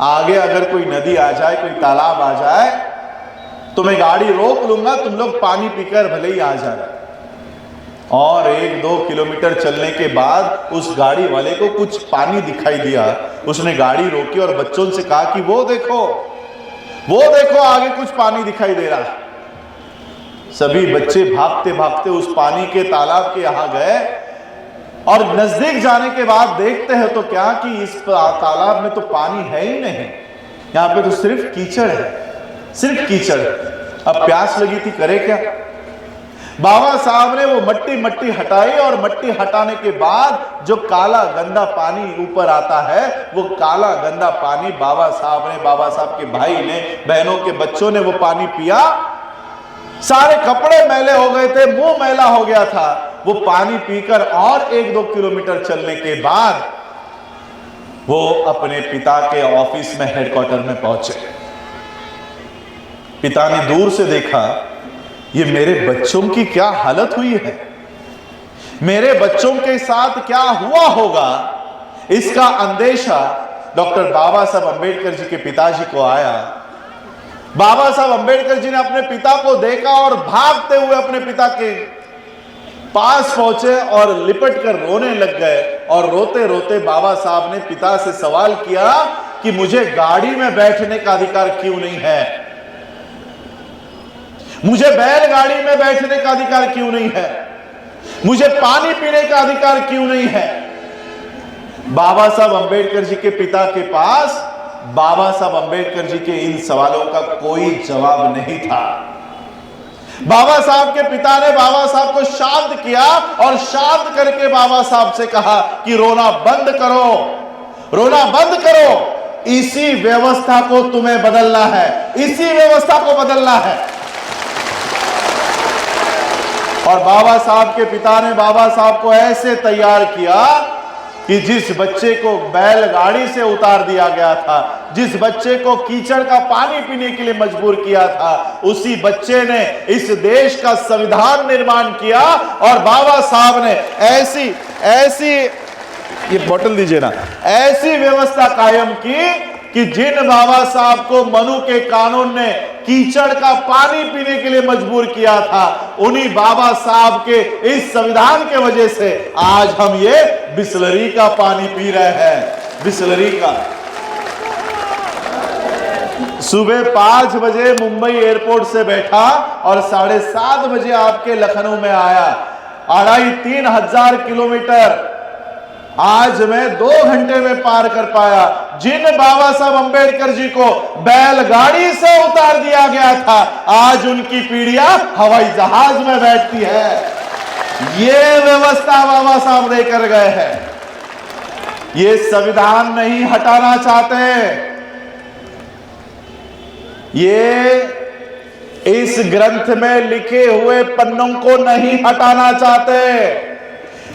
आगे अगर कोई नदी आ जाए, कोई तालाब आ जाए तो मैं गाड़ी रोक लूंगा, तुम लोग पानी पीकर भले ही आ जाए। और 1-2 किलोमीटर चलने के बाद उस गाड़ी वाले को कुछ पानी दिखाई दिया। उसने गाड़ी रोकी और बच्चों से कहा कि वो देखो आगे कुछ पानी दिखाई दे रहा है। सभी बच्चे भागते भागते उस पानी के तालाब के यहां गए और नजदीक जाने के बाद देखते हैं तो क्या कि इस तालाब में तो पानी है ही नहीं, यहां पे तो सिर्फ कीचड़ है, सिर्फ कीचड़। अब प्यास लगी थी, करे क्या? बाबा साहब ने वो मट्टी हटाई और मट्टी हटाने के बाद जो काला गंदा पानी ऊपर आता है, वो काला गंदा पानी बाबा साहब के भाई ने, बहनों के बच्चों ने वो पानी पिया। सारे कपड़े मैले हो गए थे, मुंह मैला हो गया था। वो पानी पीकर और 1-2 किलोमीटर चलने के बाद वो अपने पिता के ऑफिस में हेडक्वार्टर में पहुंचे। पिता ने दूर से देखा, ये मेरे बच्चों की क्या हालत हुई है, मेरे बच्चों के साथ क्या हुआ होगा, इसका अंदेशा डॉक्टर बाबा साहब अंबेडकर जी के पिताजी को आया। बाबा साहब अंबेडकर जी ने अपने पिता को देखा और भागते हुए अपने पिता के पास पहुंचे और लिपट कर रोने लग गए। और रोते रोते बाबा साहब ने पिता से सवाल किया कि मुझे गाड़ी में बैठने का अधिकार क्यों नहीं है, मुझे बैलगाड़ी में बैठने का अधिकार क्यों नहीं है, मुझे पानी पीने का अधिकार क्यों नहीं है। बाबा साहब अंबेडकर जी के पिता के पास बाबा साहब अंबेडकर जी के इन सवालों का कोई जवाब नहीं था। बाबा साहब के पिता ने बाबा साहब को शांत किया और शांत करके बाबा साहब से कहा कि रोना बंद करो, रोना बंद करो, इसी व्यवस्था को तुम्हें बदलना है, इसी व्यवस्था को बदलना है। और बाबा साहब के पिता ने बाबा साहब को ऐसे तैयार किया कि जिस बच्चे को बैलगाड़ी से उतार दिया गया था, जिस बच्चे को कीचड़ का पानी पीने के लिए मजबूर किया था, उसी बच्चे ने इस देश का संविधान निर्माण किया। और बाबा साहब ने ऐसी ये बोतल दीजिए ना, ऐसी व्यवस्था कायम की कि जिन बाबा साहब को मनु के कानून ने कीचड़ का पानी पीने के लिए मजबूर किया था, उन्हीं बाबा साहब के इस संविधान के वजह से आज हम ये बिसलरी का पानी पी रहे हैं। बिसलरी का सुबह 5 बजे मुंबई एयरपोर्ट से बैठा और 7:30 बजे आपके लखनऊ में आया। 2,500-3 हजार किलोमीटर आज मैं 2 घंटे में पार कर पाया। जिन बाबा साहब अंबेडकर जी को बैलगाड़ी से उतार दिया गया था, आज उनकी पीढ़ियां हवाई जहाज में बैठती है। ये व्यवस्था बाबा साहब देकर गए हैं। ये संविधान नहीं हटाना चाहते, ये इस ग्रंथ में लिखे हुए पन्नों को नहीं हटाना चाहते।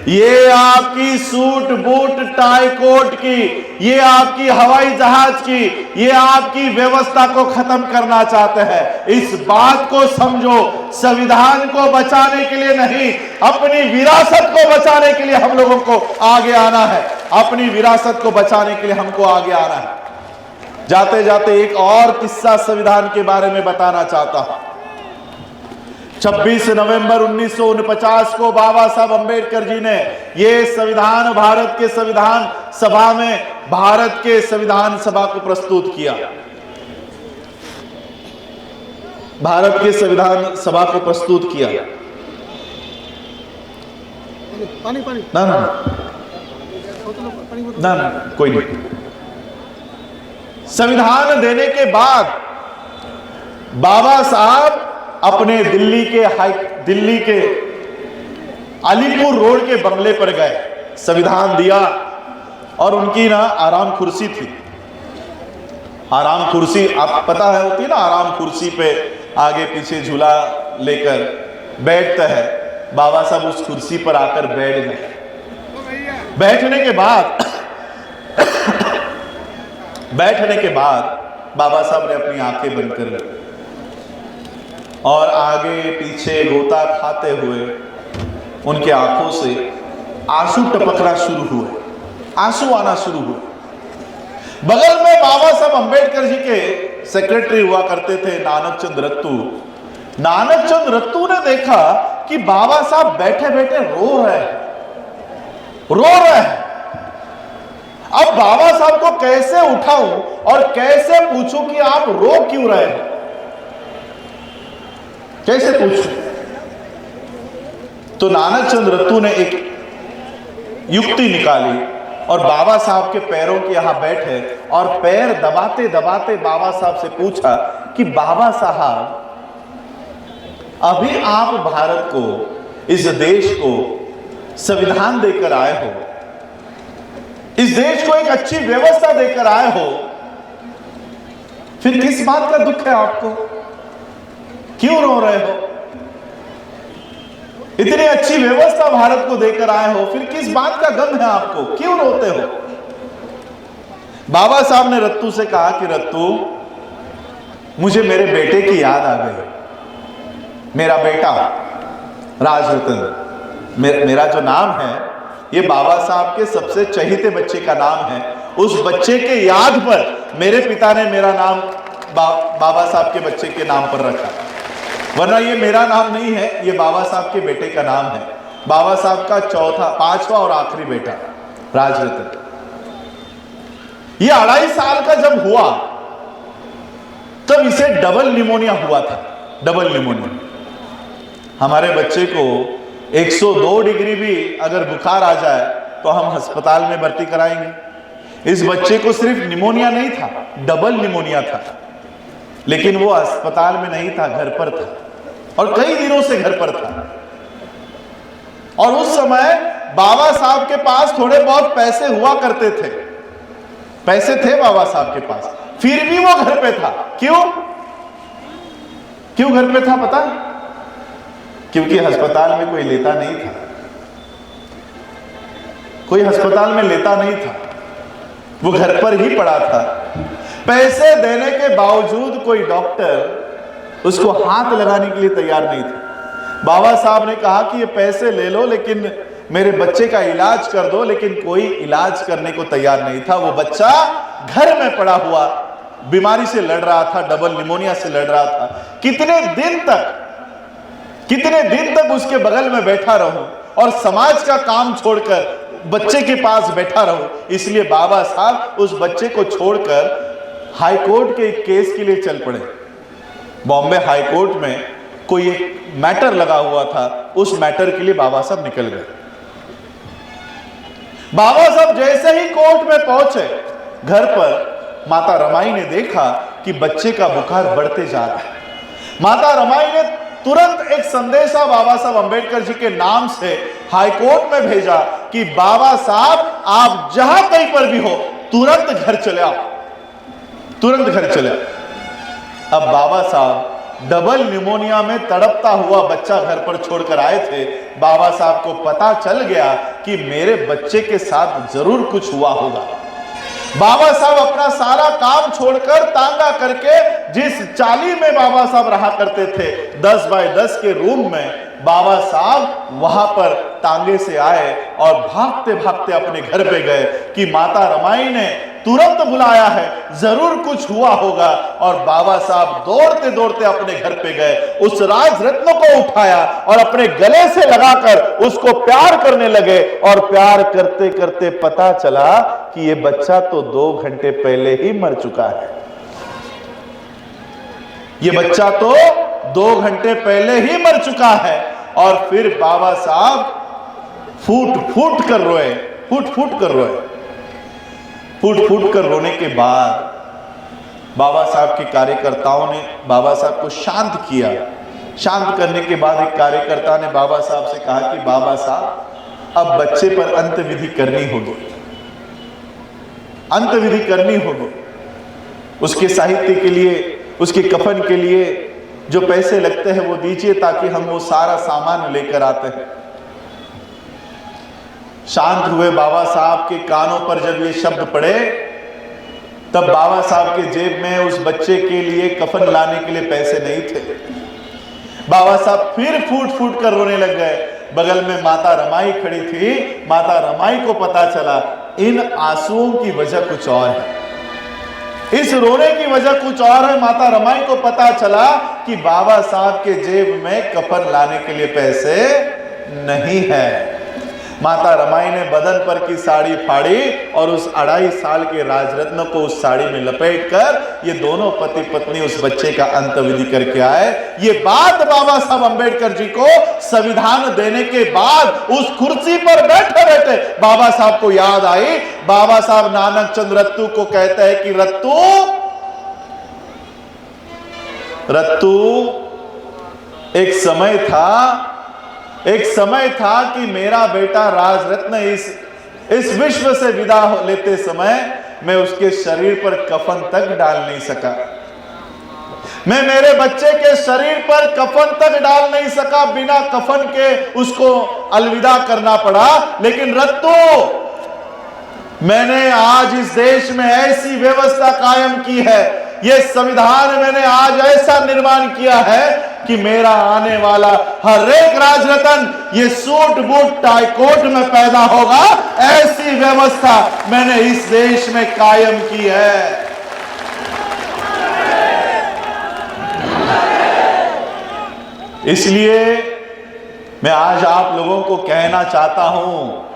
ये आपकी सूट बूट टाई कोट की, ये आपकी हवाई जहाज की, ये आपकी व्यवस्था को खत्म करना चाहते हैं। इस बात को समझो, संविधान को बचाने के लिए नहीं, अपनी विरासत को बचाने के लिए हम लोगों को आगे आना है। अपनी विरासत को बचाने के लिए हमको आगे आना है। जाते जाते एक और किस्सा संविधान के बारे में बताना चाहता हूं। 26 नवंबर 1949 को बाबा साहब अंबेडकर जी ने यह संविधान भारत के संविधान सभा में भारत के संविधान सभा को प्रस्तुत किया। भारत के संविधान सभा को प्रस्तुत किया। पानी पानी ना ना ना ना कोई नहीं। संविधान देने के बाद बाबा साहब अपने दिल्ली के अलीपुर रोड के बंगले पर गए, संविधान दिया और उनकी ना आराम कुर्सी थी। आराम कुर्सी आप पता है होती है ना, आराम कुर्सी पे आगे पीछे झूला लेकर बैठता है। बाबा साहब उस कुर्सी पर आकर बैठ गए। बैठने के बाद बाबा साहब ने अपनी आंखें बंद कर ली और आगे पीछे गोता खाते हुए उनके आंखों से आंसू टपकना शुरू हुए, आंसू आना शुरू हुए। बगल में बाबा साहब अंबेडकर जी के सेक्रेटरी हुआ करते थे नानक चंद रत्तू। नानक चंद रत्तू ने देखा कि बाबा साहब बैठे बैठे रो रहे हैं। अब बाबा साहब को कैसे उठाऊं और कैसे पूछूं कि आप रो क्यों रहे हैं, कैसे पूछूं? तो नानक चंद रत्तू ने एक युक्ति निकाली और बाबा साहब के पैरों के यहां बैठे और पैर दबाते दबाते बाबा साहब से पूछा कि बाबा साहब, अभी आप भारत को, इस देश को संविधान देकर आए हो, इस देश को एक अच्छी व्यवस्था देकर आए हो, फिर किस बात का दुख है आपको? क्यों रो रहे हो? इतनी अच्छी व्यवस्था भारत को देकर आए हो, फिर किस बात का गम है आपको? क्यों रोते हो? बाबा साहब ने रत्तू से कहा कि रत्तू, मुझे मेरे बेटे की याद आ गई। मेरा बेटा राजरतन, मेरा जो नाम है ये बाबा साहब के सबसे चहीते बच्चे का नाम है। उस बच्चे के याद पर मेरे पिता ने मेरा नाम बाबा साहब के बच्चे के नाम पर रखा, वरना ये मेरा नाम नहीं है, ये बाबा साहब के बेटे का नाम है। बाबा साहब का पांचवा और आखिरी बेटा राजरतन। ये 2.5 साल का जब हुआ तब इसे डबल निमोनिया हुआ था। डबल निमोनिया, हमारे बच्चे को 102 डिग्री भी अगर बुखार आ जाए तो हम अस्पताल में भर्ती कराएंगे। इस बच्चे को सिर्फ निमोनिया नहीं था, डबल निमोनिया था, लेकिन वो अस्पताल में नहीं था, घर पर था और कई दिनों से घर पर था। और उस समय बाबा साहब के पास थोड़े बहुत पैसे हुआ करते थे, पैसे थे बाबा साहब के पास, फिर भी वो घर पे था। क्यों घर पे था पता? क्योंकि अस्पताल में कोई लेता नहीं था, कोई अस्पताल में लेता नहीं था, वो घर पर ही पड़ा था। पैसे देने के बावजूद कोई डॉक्टर उसको हाथ लगाने के लिए तैयार नहीं था। बाबा साहब ने कहा कि ये पैसे ले लो लेकिन मेरे बच्चे का इलाज कर दो, लेकिन कोई इलाज करने को तैयार नहीं था। वो बच्चा घर में पड़ा हुआ बीमारी से लड़ रहा था, डबल निमोनिया से लड़ रहा था। कितने दिन तक उसके बगल में बैठा रहूं और समाज का काम छोड़कर बच्चे के पास बैठा रहूं। इसलिए बाबा साहब उस बच्चे को छोड़कर हाई कोर्ट के एक केस के लिए चल पड़े। बॉम्बे हाई कोर्ट में कोई एक मैटर लगा हुआ था, उस मैटर के लिए बाबा साहब निकल गए। बाबा साहब जैसे ही कोर्ट में पहुंचे, घर पर माता रमाई ने देखा कि बच्चे का बुखार बढ़ते जा रहा है। माता रमाई ने तुरंत एक संदेशा बाबा साहब अंबेडकर जी के नाम से हाई कोर्ट में भेजा कि बाबा साहब आप जहां कहीं पर भी हो तुरंत घर चले आओ, तुरंत घर चले आओ। अब बाबा साहब डबल निमोनिया में तड़पता हुआ बच्चा घर पर छोड़कर आए थे। बाबा साहब को पता चल गया कि मेरे बच्चे के साथ जरूर कुछ हुआ होगा। बाबा साहब अपना सारा काम छोड़कर तांगा करके जिस चाली में बाबा साहब रहा करते थे, 10 बाय 10 के रूम में, बाबा साहब वहां पर तांगे से आए और भागते भागते अपने घर पे गए कि माता रमाई ने तुरंत बुलाया है, जरूर कुछ हुआ होगा। और बाबा साहब दौड़ते दौड़ते अपने घर पे गए, उस राज रत्न को उठाया और अपने गले से लगाकर उसको प्यार करने लगे। और प्यार करते करते पता चला कि ये बच्चा तो 2 घंटे पहले ही मर चुका है। ये बच्चा तो 2 घंटे पहले ही मर चुका है। और फिर बाबा साहब फूट फूट कर रोए, फूट फूट कर रोए। फूट फूट कर रोने के बाद बाबा साहब के कार्यकर्ताओं ने बाबा साहब को शांत किया। शांत करने के बाद एक कार्यकर्ता ने बाबा साहब से कहा कि बाबा साहब अब बच्चे पर अंतविधि करनी होगी, अंतविधि करनी होगी। उसके साहित्य के लिए, उसके कफन के लिए जो पैसे लगते हैं वो दीजिए ताकि हम वो सारा सामान लेकर आते हैं। शांत हुए बाबा साहब के कानों पर जब ये शब्द पड़े, तब बाबा साहब के जेब में उस बच्चे के लिए कफन लाने के लिए पैसे नहीं थे। बाबा साहब फिर फूट फूट कर रोने लग गए। बगल में माता रमाई खड़ी थी। माता रमाई को पता चला इन आंसुओं की वजह कुछ और है, इस रोने की वजह कुछ और है। माता रमाई को पता चला कि बाबा साहब के जेब में कफन लाने के लिए पैसे नहीं है। माता रमाई ने बदन पर की साड़ी फाड़ी और उस 2.5 साल के राजरत्न को उस साड़ी में लपेटकर ये दोनों पति पत्नी उस बच्चे का अंतविधि करके आए। ये बात बाबा साहब अंबेडकर जी को संविधान देने के बाद उस कुर्सी पर बैठे बैठे बाबा साहब को याद आई। बाबा साहब नानक चंद रत्तू को कहते हैं कि रत्तू एक समय था कि मेरा बेटा राजरत्न इस विश्व से विदा लेते समय मैं उसके शरीर पर कफन तक डाल नहीं सका। मैं मेरे बच्चे के शरीर पर कफन तक डाल नहीं सका, बिना कफन के उसको अलविदा करना पड़ा। लेकिन रत्तू मैंने आज इस देश में ऐसी व्यवस्था कायम की है, ये संविधान मैंने आज ऐसा निर्माण किया है कि मेरा आने वाला हर एक राजरत्न ये सूट बूट टाई कोट में पैदा होगा। ऐसी व्यवस्था मैंने इस देश में कायम की है। इसलिए मैं आज आप लोगों को कहना चाहता हूं,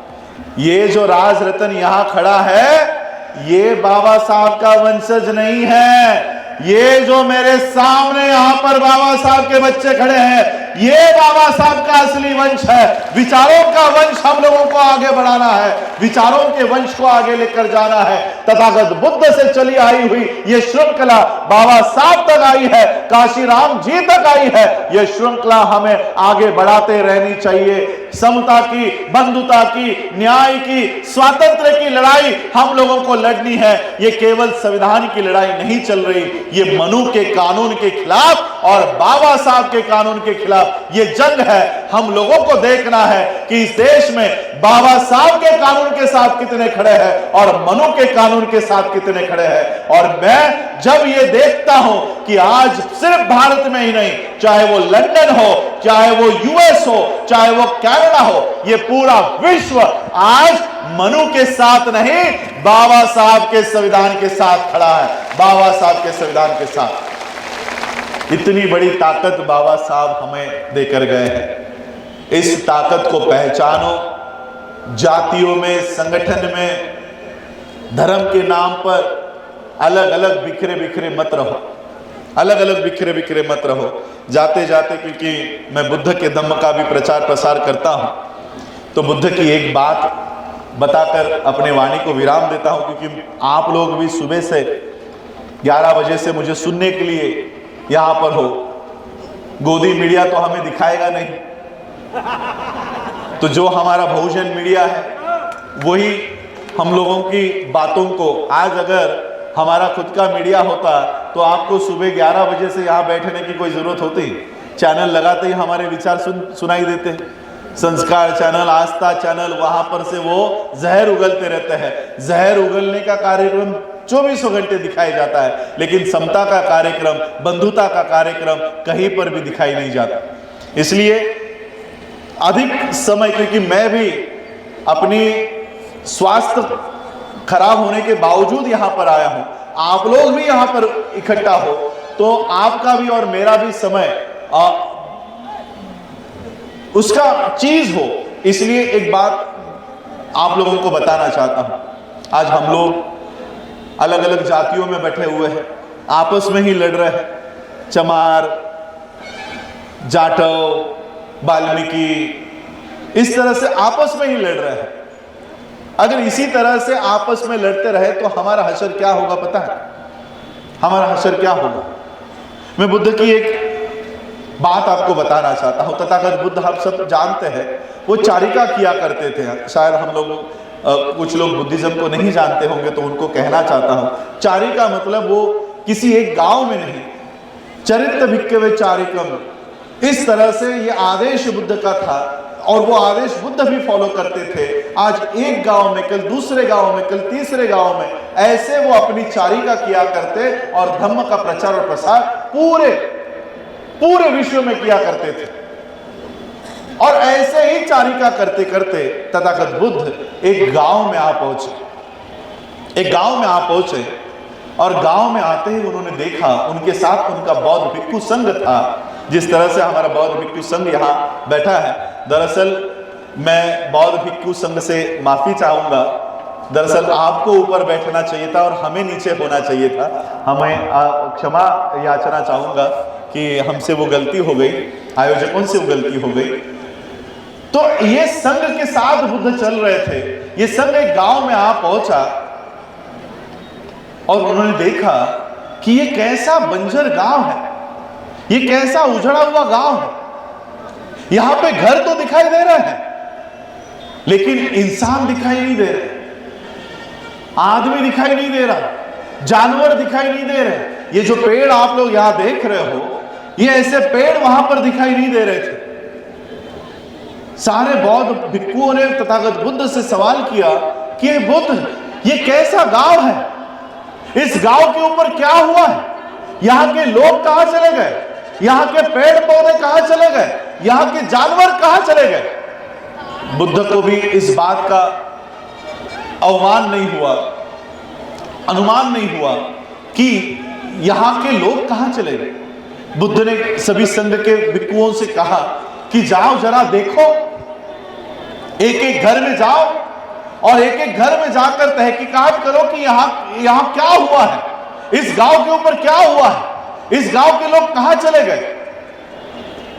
ये जो राजरत्न यहां खड़ा है ये बाबा साहब का वंशज नहीं है। ये जो मेरे सामने यहां पर बाबा साहब के बच्चे खड़े हैं ये बाबा साहब का असली वंश है। विचारों का वंश हम लोगों को आगे बढ़ाना है, विचारों के वंश को आगे लेकर जाना है। तथागत बुद्ध से चली आई हुई ये श्रृंखला बाबा साहब तक आई है, काशीराम जी तक आई है। यह श्रृंखला हमें आगे बढ़ाते रहनी चाहिए। समता की, बंधुता की, न्याय की, स्वातंत्र्य की लड़ाई हम लोगों को लड़नी है। ये केवल संविधान की लड़ाई नहीं चल रही, ये मनु के कानून के खिलाफ और बाबा साहब के कानून के खिलाफ ये जंग है। हम लोगों को देखना है कि इस देश में बाबा साहब के कानून के साथ कितने खड़े हैं और मनु के कानून के साथ कितने खड़े हैं। और मैं जब ये देखता हूं कि आज सिर्फ भारत में ही नहीं, चाहे वो लंदन हो, चाहे वो यूएस हो, चाहे वो कनाडा हो, ये पूरा विश्व आज मनु के साथ नहीं बाबा साहब के संविधान के साथ खड़ा है। बाबा साहब के संविधान के साथ इतनी बड़ी ताकत बाबा साहब हमें देकर गए हैं। इस ताकत को पहचानो। जातियों में, संगठन में, धर्म के नाम पर अलग अलग बिखरे बिखरे मत रहो, अलग अलग बिखरे बिखरे मत रहो। जाते जाते, क्योंकि मैं बुद्ध के धम्म का भी प्रचार प्रसार करता हूं, तो बुद्ध की एक बात बताकर अपने वाणी को विराम देता हूं, क्योंकि आप लोग भी सुबह से 11 बजे से मुझे सुनने के लिए यहां पर हो। गोदी मीडिया तो हमें दिखाएगा नहीं, तो जो हमारा बहुजन मीडिया है वही हम लोगों की बातों को, आज अगर हमारा खुद का मीडिया होता तो आपको सुबह 11 बजे से यहां बैठने की कोई जरूरत होती? चैनल लगाते ही हमारे विचार सुनाई देते। संस्कार चैनल, आस्था चैनल, वहां पर से वो जहर उगलते रहते हैं। जहर उगलने का कार्यक्रम 24 घंटे दिखाया जाता है, लेकिन समता का कार्यक्रम, बंधुता का कार्यक्रम कहीं पर भी दिखाई नहीं जाता। इसलिए अधिक समय, क्योंकि मैं भी अपनी स्वास्थ्य खराब होने के बावजूद यहां पर आया हूं, आप लोग भी यहां पर इकट्ठा हो, तो आपका भी और मेरा भी समय उसका चीज हो। इसलिए एक बात आप लोगों को बताना चाहता हूं। आज हम लोग अलग अलग जातियों में बैठे हुए हैं, आपस में ही लड़ रहे हैं। चमार, जाटव, वाल्मीकि, इस तरह से आपस में ही लड़ रहे हैं। अगर इसी तरह से आपस में लड़ते रहे तो हमारा हशर क्या होगा पता है? हमारा हशर क्या होगा? मैं बुद्ध की एक बात आपको बताना चाहता हूं। तथागत बुद्ध हम सब जानते हैं, वो चारिका किया करते थे। शायद हम लोग कुछ लोग बुद्धिज्म को नहीं जानते होंगे, तो उनको कहना चाहता हूं। चारिका मतलब वो किसी एक गांव में नहीं, चरित्र भिक्खवे चारिकम, इस तरह से ये आदेश बुद्ध का था और वो आदेश बुद्ध भी फॉलो करते थे। आज एक गांव में, कल दूसरे गांव में, कल तीसरे गांव में, ऐसे वो अपनी चारिका किया करते और धम्म का प्रचार और प्रसार पूरे विश्व में किया करते थे। और ऐसे ही चारिका करते करते तथागत बुद्ध एक गांव में आ पहुंचे। एक गांव में आ पहुंचे और गांव में आते ही उन्होंने देखा, उनके साथ उनका बौद्ध भिक्षु संघ था। जिस तरह से हमारा बौद्ध भिक्षु संघ यहाँ बैठा है, दरअसल मैं बौद्ध भिक्षु संघ से माफी चाहूंगा। दरअसल आपको ऊपर बैठना चाहिए था और हमें नीचे होना चाहिए था। हमें क्षमा याचना चाहूंगा कि हमसे वो गलती हो गई, आयोजकों से वो गलती हो गई। तो ये संघ के साथ बुद्ध चल रहे थे। ये संघ एक गांव में आ पहुंचा और उन्होंने देखा कि ये कैसा बंजर गांव है, ये कैसा उजड़ा हुआ गांव है। यहां पे घर तो दिखाई दे रहे हैं लेकिन इंसान दिखाई नहीं दे रहे, आदमी दिखाई नहीं दे रहा, जानवर दिखाई नहीं दे रहे। ये जो पेड़ आप लोग यहां देख रहे हो, ये ऐसे पेड़ वहां पर दिखाई नहीं दे रहे थे। सारे बौद्ध भिक्षुओं ने तथागत बुद्ध से सवाल किया कि बुद्ध, ये कैसा गांव है? इस गांव के ऊपर क्या हुआ है? यहां के लोग कहां चले गए? यहां के पेड़ पौधे कहां चले गए? यहां के जानवर कहां चले गए? बुद्ध को भी इस बात का अवमान नहीं हुआ, अनुमान नहीं हुआ कि यहां के लोग कहां चले गए। बुद्ध ने सभी संघ के भिक्षुओं से कहा कि जाओ जरा देखो, एक एक घर में जाओ और एक एक घर में जाकर तहकीकात करो कि यहां क्या हुआ है, इस गांव के ऊपर क्या हुआ है, इस गांव के लोग कहां चले गए।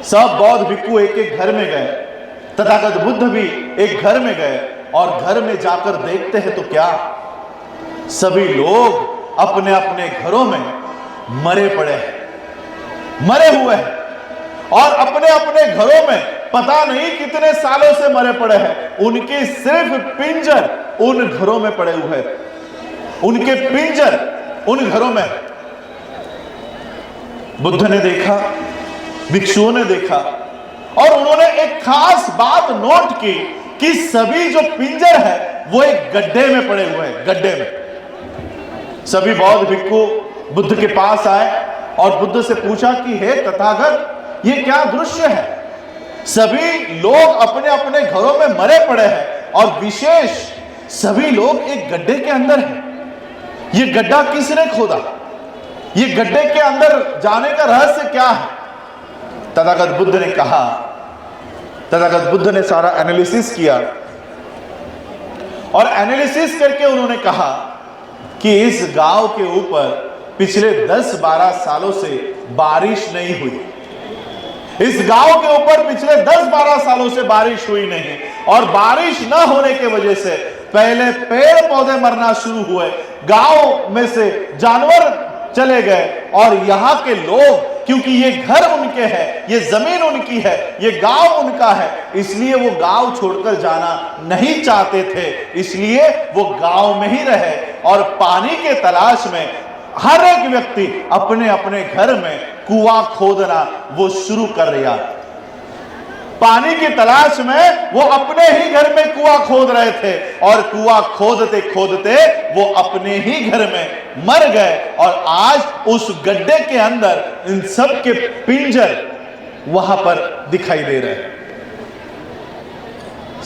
सब बौद्ध भिक्षु एक एक घर में गए, तथागत बुद्ध भी एक घर में गए और घर में जाकर देखते हैं तो क्या, सभी लोग अपने अपने घरों में मरे पड़े हैं, मरे हुए हैं और अपने अपने घरों में पता नहीं कितने सालों से मरे पड़े हैं। उनके सिर्फ पिंजर उन घरों में पड़े हुए हैं, उनके पिंजर उन घरों में। बुद्ध ने देखा, भिक्षुओं ने देखा और उन्होंने एक खास बात नोट की कि सभी जो पिंजर है वो एक गड्ढे में पड़े हुए हैं, गड्ढे में। सभी बौद्ध भिक्षु बुद्ध के पास आए और बुद्ध से पूछा कि हे तथागत, ये क्या दृश्य है? सभी लोग अपने अपने घरों में मरे पड़े हैं और विशेष सभी लोग एक गड्ढे के अंदर हैं। ये गड्ढा किसने खोदा? ये गड्ढे के अंदर जाने का रहस्य क्या है? तथागत बुद्ध ने कहा, तथागत बुद्ध ने सारा एनालिसिस किया और एनालिसिस करके उन्होंने कहा कि इस गांव के ऊपर पिछले 10-12 सालों से बारिश नहीं हुई। इस गांव के ऊपर पिछले 10-12 सालों से बारिश हुई नहीं और बारिश न होने की वजह से पहले पेड़ पौधे मरना शुरू हुए, गांव में से जानवर चले गए और यहां के लोग, क्योंकि ये घर उनके हैं, ये जमीन उनकी है, ये गांव उनका है, इसलिए वो गांव छोड़कर जाना नहीं चाहते थे, इसलिए वो गांव में ही रहे और पानी के तलाश में हर एक व्यक्ति अपने अपने घर में कुआं खोदना वो शुरू कर दिया। पानी की तलाश में वो अपने ही घर में कुआं खोद रहे थे और कुआं खोदते खोदते वो अपने ही घर में मर गए और आज उस गड्ढे के अंदर इन सब के पिंजर वहां पर दिखाई दे रहे हैं।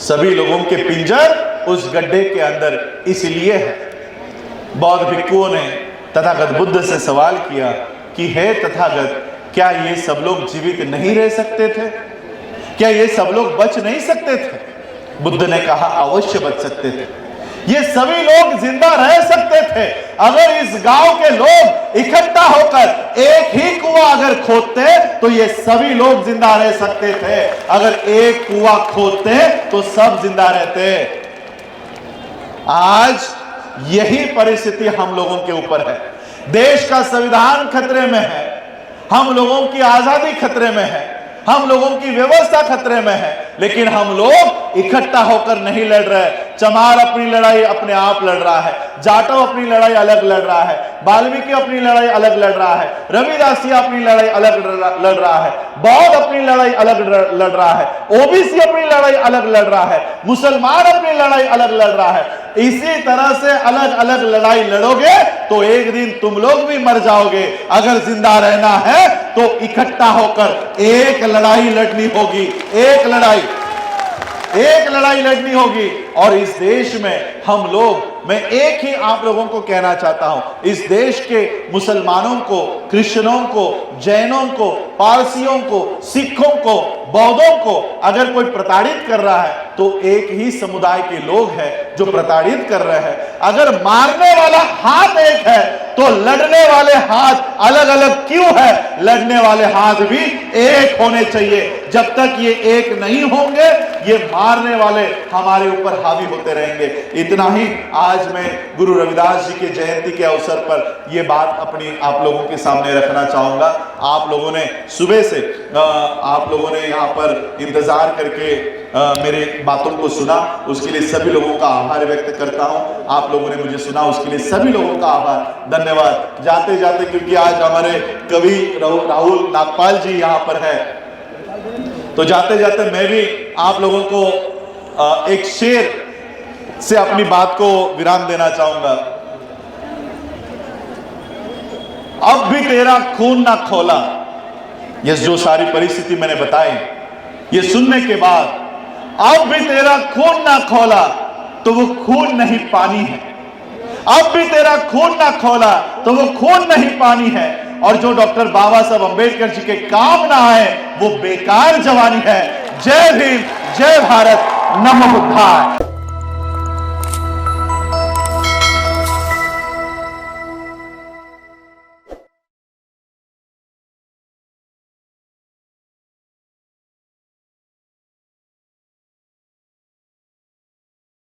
सभी लोगों के पिंजर उस गड्ढे के अंदर इसलिए है। बौद्ध भिक्षुओं ने तथागत बुद्ध से सवाल किया कि हे तथागत, क्या ये सब लोग जीवित नहीं रह सकते थे? क्या ये सब लोग बच नहीं सकते थे? बुद्ध ने कहा अवश्य बच सकते थे, ये सभी लोग जिंदा रह सकते थे अगर इस गांव के लोग इकट्ठा होकर एक ही कुआं अगर खोदते तो ये सभी लोग जिंदा रह सकते थे। अगर एक कुआं खोदते तो सब जिंदा रहते। आज यही परिस्थिति हम लोगों के ऊपर है। देश का संविधान खतरे में है, हम लोगों की आजादी खतरे में है, हम लोगों की व्यवस्था खतरे में है, लेकिन हम लोग इकट्ठा होकर नहीं लड़ रहे। चमार अपनी लड़ाई अपने आप लड़ रहा है, जाटव अपनी लड़ाई अलग लड़ रहा है, वाल्मीकि अपनी लड़ाई अलग लड़ रहा है, रविदासिया अपनी लड़ाई अलग लड़ रहा है, बौद्ध अपनी लड़ाई अलग लड़ रहा है, ओबीसी अपनी लड़ाई अलग लड़ रहा है, मुसलमान अपनी लड़ाई अलग लड़ रहा है। इसी तरह से अलग अलग लड़ाई लड़ोगे तो एक दिन तुम लोग भी मर जाओगे। अगर जिंदा रहना है तो इकट्ठा होकर एक लड़ाई लड़नी होगी, एक लड़ाई लड़नी होगी। और इस देश में हम लोग, मैं एक ही आप लोगों को कहना चाहता हूं, इस देश के मुसलमानों को, क्रिश्चियनों को, जैनों को, पारसियों को, सिखों को, बौद्धों को अगर कोई प्रताड़ित कर रहा है तो एक ही समुदाय के लोग हैं जो प्रताड़ित कर रहे हैं। अगर मारने वाला हाथ एक है तो लड़ने वाले हाथ अलग अलग क्यों है? लड़ने वाले हाथ भी एक होने चाहिए। जब तक ये एक नहीं होंगे ये मारने वाले हमारे ऊपर हावी होते रहेंगे। इतना ही आज मैं गुरु रविदास जी के जयंती के अवसर पर यह बात अपनी आप लोगों के सामने रखना चाहूंगा। आप लोगों ने सुबह से आप लोगों ने यहाँ पर इंतजार करके मेरे बातों को सुना, उसके लिए सभी लोगों का आभार व्यक्त करता हूं। आप लोगों ने मुझे सुना, उसके लिए सभी लोगों का आभार, धन्यवाद। जाते जाते, क्योंकि आज हमारे कवि राहुल नागपाल जी यहाँ पर है, तो जाते जाते मैं भी आप लोगों को एक शेर से अपनी बात को विराम देना चाहूंगा। अब भी तेरा खून ना खोला, ये जो सारी परिस्थिति मैंने बताई, ये सुनने के बाद अब भी तेरा खून ना खोला तो वो खून नहीं पानी है। अब भी तेरा खून ना खोला तो वो खून नहीं पानी है। और जो डॉक्टर बाबा साहब अंबेडकर जी के काम ना आए वो बेकार जवानी है। जय भीम, जय भारत, नमो बुद्धाय।